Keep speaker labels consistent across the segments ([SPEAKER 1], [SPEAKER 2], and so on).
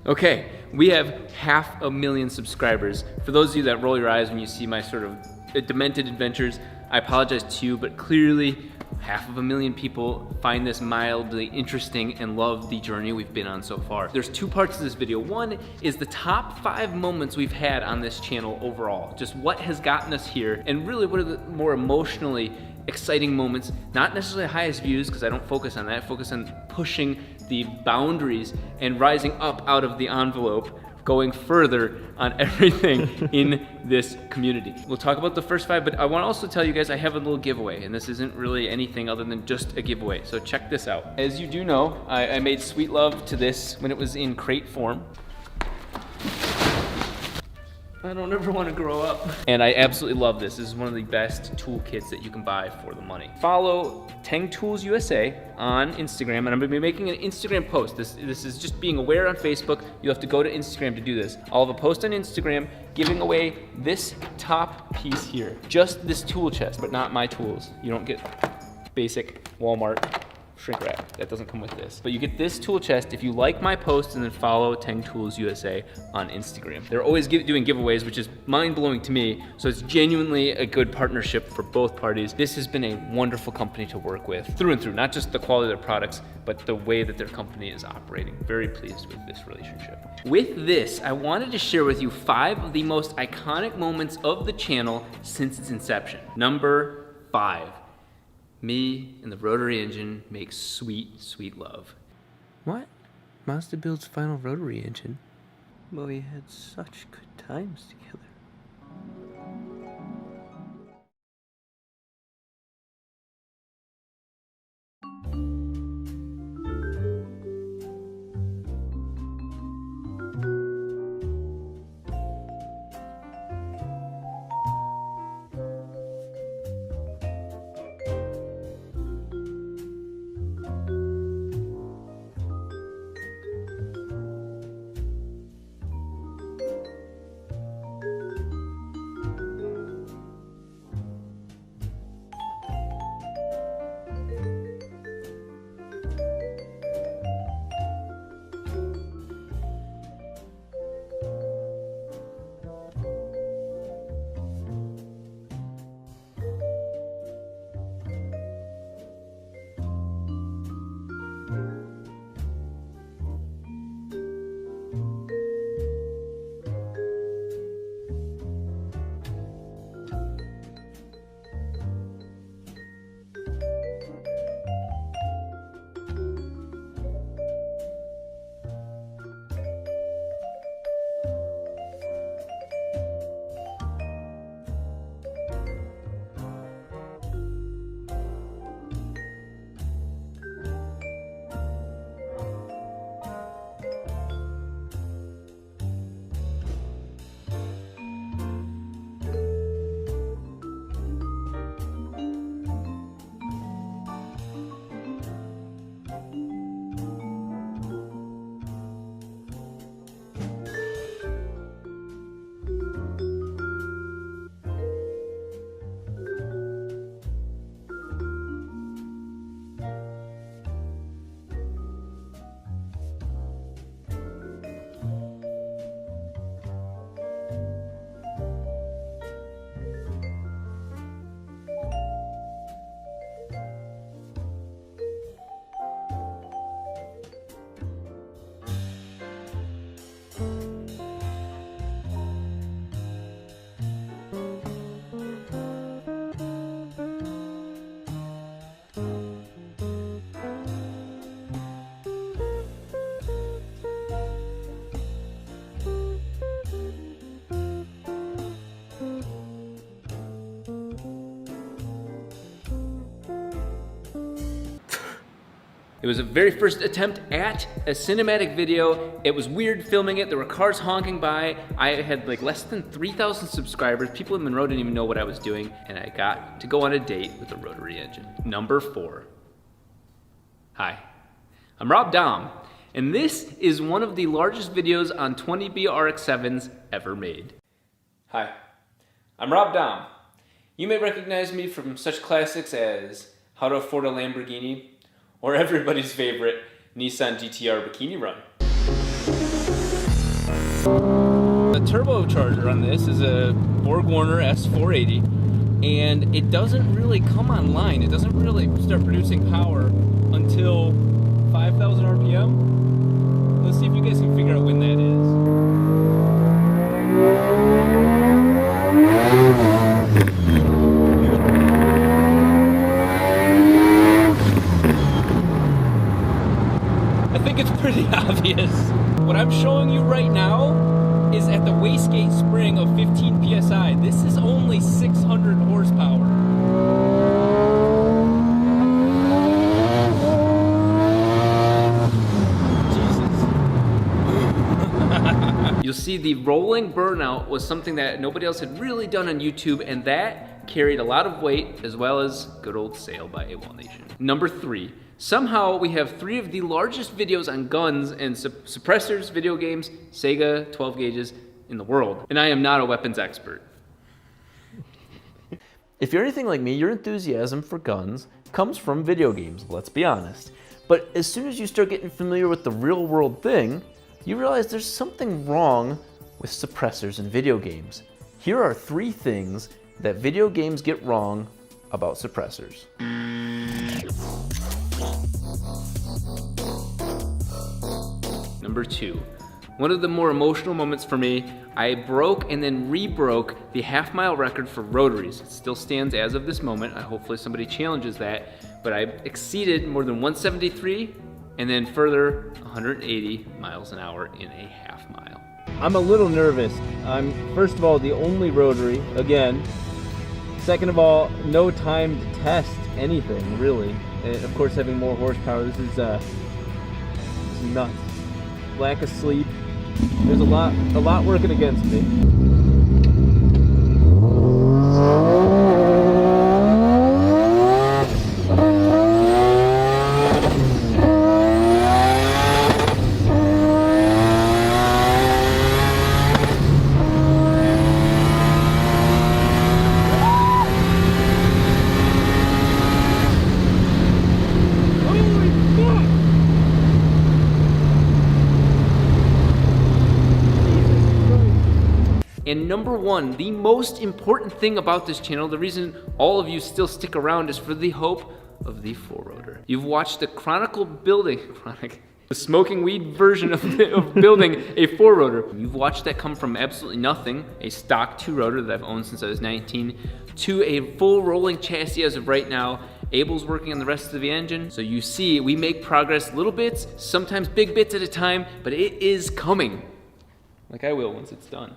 [SPEAKER 1] Okay, we have 500,000 subscribers. For those of you that roll your eyes when you see my sort of demented adventures, I apologize to you, but clearly 500,000 people find this mildly interesting and love the journey we've been on so far. There's two parts to this video. One is the top 5 moments we've had on this channel overall, just what has gotten us here, and really what are the more emotionally exciting moments, not necessarily the highest views, because I don't focus on that. I focus on pushing the boundaries and rising up out of the envelope, going further on everything in this community. We'll talk about the first 5, but I want to also tell you guys I have a little giveaway, and this isn't really anything other than just a giveaway, so check this out. As you do know, I made sweet love to this when it was in crate form. I don't ever want to grow up. And I absolutely love this. This is one of the best toolkits that you can buy for the money. Follow Teng Tools USA on Instagram, and I'm gonna be making an Instagram post. This is just being aware on Facebook. You have to go to Instagram to do this. I'll have a post on Instagram giving away this top piece here. Just this tool chest, but not my tools. You don't get basic Walmart shrink wrap. That doesn't come with this. But you get this tool chest if you like my post and then follow Teng Tools USA on Instagram. They're always doing giveaways, which is mind-blowing to me, so it's genuinely a good partnership for both parties. This has been a wonderful company to work with, through and through, not just the quality of their products, but the way that their company is operating. Very pleased with this relationship. With this, I wanted to share with you 5 of the most iconic moments of the channel since its inception. Number 5. Me and the rotary engine make sweet, sweet love. What? Mazda builds final rotary engine? Well, we had such good times together. It was a very first attempt at a cinematic video. It was weird filming it. There were cars honking by. I had like less than 3,000 subscribers. People in Monroe didn't even know what I was doing. And I got to go on a date with a rotary engine. Number 4. Hi, I'm Rob Dahm. And this is one of the largest videos on 20B RX-7s ever made. Hi, I'm Rob Dahm. You may recognize me from such classics as How to Afford a Lamborghini, or everybody's favorite Nissan GTR Bikini Run. The turbocharger on this is a Borg Warner S480, and it doesn't really come online. It doesn't really start producing power until 5,000 RPM. Let's see if you guys can figure out when that is. I think it's pretty obvious. What I'm showing you right now is at the wastegate spring of 15 psi. This is only 600 horsepower. Jesus. You'll see the rolling burnout was something that nobody else had really done on YouTube, and that carried a lot of weight, as well as good old sail by AWOL Nation. Number 3. Somehow we have 3 of the largest videos on guns and suppressors, video games, Sega 12 gauges in the world. And I am not a weapons expert.
[SPEAKER 2] If you're anything like me, your enthusiasm for guns comes from video games, let's be honest. But as soon as you start getting familiar with the real world thing, you realize there's something wrong with suppressors in video games. Here are 3 things that video games get wrong about suppressors.
[SPEAKER 1] Number 2, one of the more emotional moments for me, I broke and then re-broke the half-mile record for rotaries. It still stands as of this moment. Hopefully somebody challenges that, but I exceeded more than 173 and then further 180 miles an hour in a half mile.
[SPEAKER 3] I'm a little nervous. I'm, first of all, the only rotary, again. Second of all, no time to test anything, really. And of course, having more horsepower, this is nuts. Lack of sleep. There's a lot working against me.
[SPEAKER 1] And number 1, the most important thing about this channel, the reason all of you still stick around, is for the hope of the 4-rotor. You've watched the the smoking weed version of building a 4-rotor. You've watched that come from absolutely nothing, a stock 2-rotor that I've owned since I was 19, to a full rolling chassis as of right now. Abel's working on the rest of the engine. So you see, we make progress little bits, sometimes big bits at a time, but it is coming. Like I will once it's done.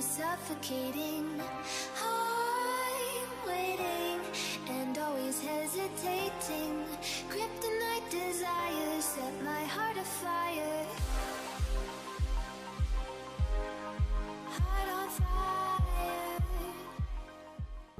[SPEAKER 4] Suffocating, I'm waiting and always hesitating. Kryptonite desires set my heart afire. Heart on fire.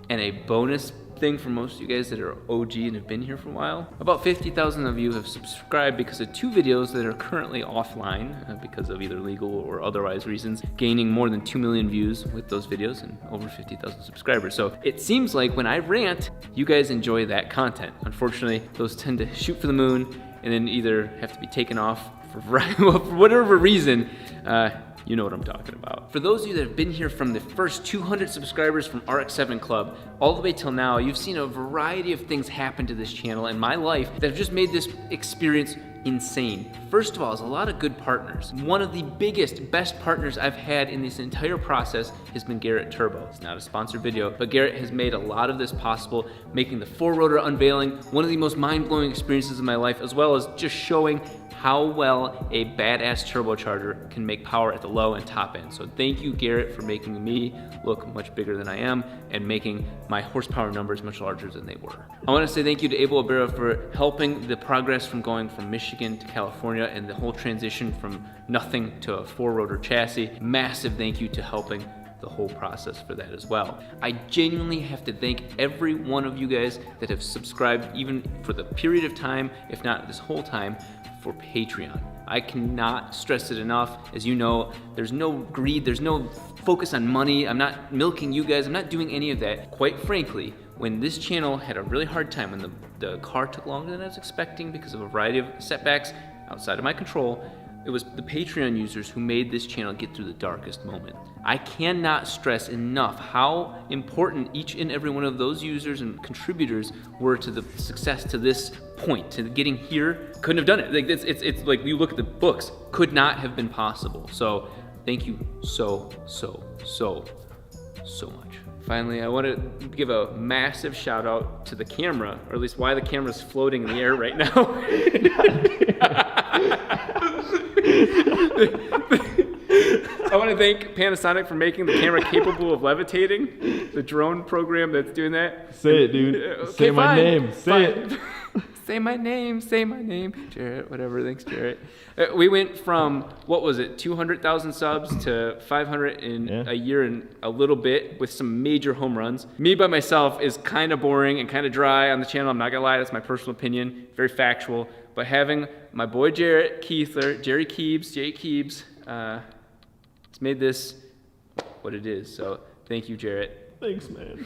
[SPEAKER 1] And a bonus thing for most of you guys that are OG and have been here for a while, about 50,000 of you have subscribed because of 2 videos that are currently offline because of either legal or otherwise reasons, gaining more than 2 million views with those videos and over 50,000 subscribers. So it seems like when I rant, you guys enjoy that content. Unfortunately, those tend to shoot for the moon and then either have to be taken off for whatever reason. You know what I'm talking about. For those of you that have been here from the first 200 subscribers from RX7 Club all the way till now, you've seen a variety of things happen to this channel and my life that have just made this experience insane. First of all, is a lot of good partners. One of the biggest, best partners I've had in this entire process has been Garrett Turbo. It's not a sponsored video, but Garrett has made a lot of this possible, making the 4-rotor unveiling one of the most mind-blowing experiences of my life, as well as just showing how well a badass turbocharger can make power at the low and top end. So thank you, Garrett, for making me look much bigger than I am and making my horsepower numbers much larger than they were. I want to say thank you to Abel Abera for helping the progress from going from Michigan to California and the whole transition from nothing to a 4-rotor chassis. Massive thank you to helping the whole process for that as well. I genuinely have to thank every one of you guys that have subscribed, even for the period of time, if not this whole time, for Patreon. I cannot stress it enough. As you know, there's no greed, there's no focus on money. I'm not milking you guys, I'm not doing any of that. Quite frankly, when this channel had a really hard time, when the car took longer than I was expecting because of a variety of setbacks outside of my control, it was the Patreon users who made this channel get through the darkest moment. I cannot stress enough how important each and every one of those users and contributors were to the success to this point, to getting here. Couldn't have done it. Like it's like you look at the books, could not have been possible. So thank you so much. Finally, I want to give a massive shout out to the camera, or at least why the camera's floating in the air right now. I want to thank Panasonic for making the camera capable of levitating, the drone program that's doing that.
[SPEAKER 3] Say it, dude.
[SPEAKER 1] Okay,
[SPEAKER 3] say my
[SPEAKER 1] fine.
[SPEAKER 3] name. Say
[SPEAKER 1] Fine.
[SPEAKER 3] it.
[SPEAKER 1] Say my name, Jarrett, whatever, thanks, Jarrett. We went from, what was it, 200,000 subs to 500 in a year and a little bit with some major home runs. Me by myself is kind of boring and kind of dry on the channel, I'm not gonna lie, that's my personal opinion, very factual. But having my boy Jarrett Keithler, Jay Keebs, it's made this what it is. So thank you, Jarrett.
[SPEAKER 3] Thanks, man.